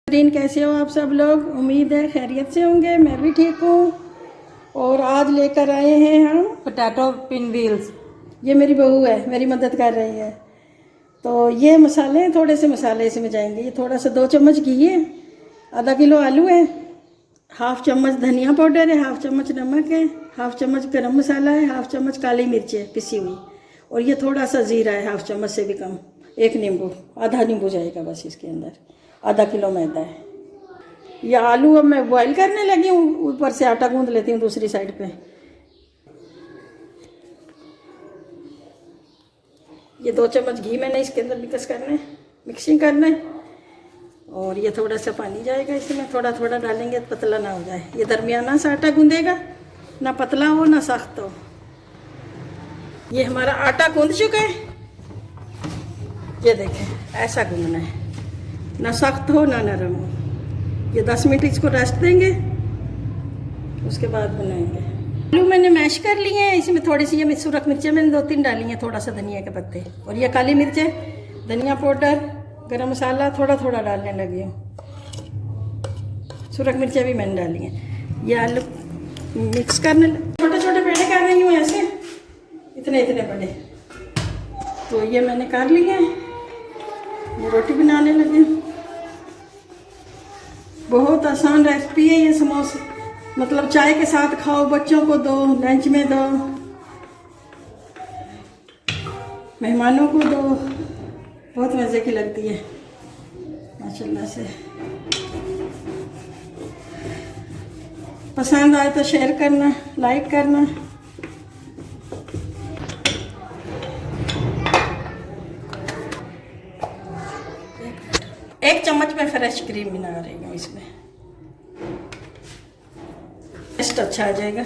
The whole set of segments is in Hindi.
दिन कैसे हो आप सब लोग। उम्मीद है खैरियत से होंगे। मैं भी ठीक हूँ। और आज लेकर आए हैं हम पोटैटो पिन व्हील्स। ये मेरी बहू है, मेरी मदद कर रही है। तो ये मसाले, थोड़े से मसाले इसमें जाएंगे। ये थोड़ा सा 2 चम्मच घी है, आधा किलो आलू है, हाफ चम्मच धनिया पाउडर है, हाफ चम्मच नमक है, हाफ चम्मच गरम मसाला है, हाफ चम्मच काली मिर्च है पिसी हुई, और ये थोड़ा सा जीरा है, हाफ चम्मच से भी कम। 1 नींबू, आधा नींबू जाएगा बस इसके अंदर। आधा किलो मैदा है। ये आलू अब मैं बॉईल करने लगी हूँ, ऊपर से आटा गूंद लेती हूँ दूसरी साइड पे। ये 2 चम्मच घी मैंने इसके अंदर मिक्सिंग करना है। और ये थोड़ा सा पानी जाएगा इसमें, थोड़ा थोड़ा डालेंगे, पतला ना हो जाए। ये दरमियाना सा आटा गूंदेगा, ना पतला हो ना सख्त हो। ये हमारा आटा गूंद चुका है। ये देखें, ऐसा गूंदना है, ना सख्त हो ना नरम हो। ये 10 मिनट इसको रेस्ट देंगे, उसके बाद बनाएंगे। आलू मैंने मैश कर लिए हैं। इसमें थोड़ी सी ये सूरख मिर्चें मैंने 2-3 डाली हैं, थोड़ा सा धनिया के पत्ते, और ये काली मिर्च है, धनिया पाउडर, गरम मसाला थोड़ा थोड़ा डालने लगी हूँ। सूरख मिर्चें भी मैंने डाली हैं। ये आलू मिक्स करने, छोटे छोटे पेड़े कर रही हूँ ऐसे, इतने इतने बड़े। तो ये मैंने कर लिए हैं। ये रोटी बनाने लगी हूँ। बहुत आसान रेसिपी है ये। समोसे मतलब चाय के साथ खाओ, बच्चों को दो, लंच में दो, मेहमानों को दो, बहुत मज़े की लगती है माशाल्लाह से। पसंद आए तो शेयर करना, लाइक करना। एक चम्मच में फ्रेश क्रीम बना रही हूँ, इसमें टेस्ट अच्छा आ जाएगा।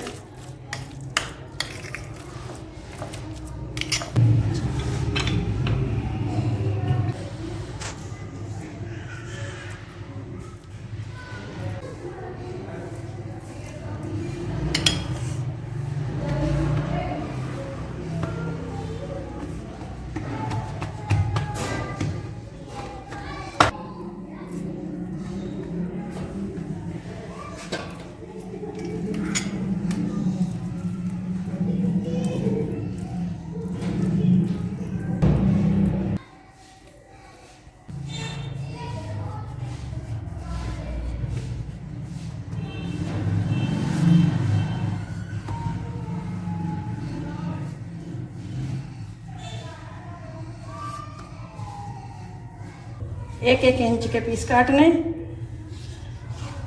एक 1 इंच के पीस काटने,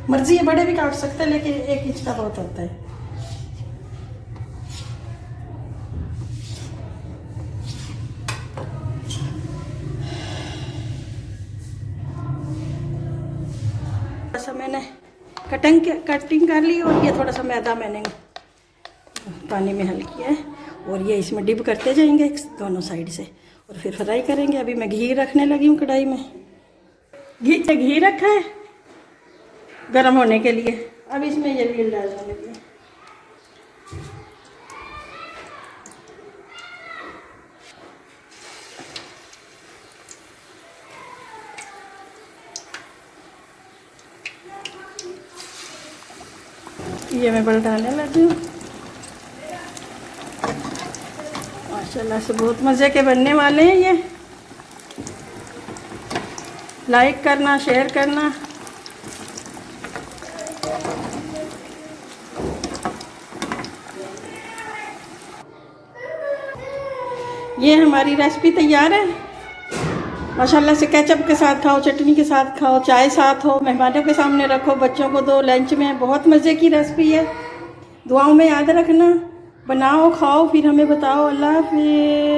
मर्जी है बड़े भी काट सकते हैं, लेकिन 1 इंच का बहुत होता है। थोड़ा सा मैंने कटिंग कर ली, और ये थोड़ा सा मैदा मैंने पानी में हल किया है, और ये इसमें डिप करते जाएंगे दोनों साइड से, और फिर फ्राई करेंगे। अभी मैं घी रखने लगी हूँ कढ़ाई में। घी रखा है गरम होने के लिए। अब इसमें ये व्हील डालने लगी। ये मैं पलटाने लगी हूँ। माशाल्लाह से बहुत मज़े के बनने वाले हैं ये। लाइक करना, शेयर करना। ये हमारी रेसिपी तैयार है। माशाल्लाह से केचप के साथ खाओ, चटनी के साथ खाओ, चाय साथ हो, मेहमानों के सामने रखो, बच्चों को दो लंच में। बहुत मज़े की रेसिपी है। दुआओं में याद रखना, बनाओ, खाओ, फिर हमें बताओ। अल्लाह हाफिज़।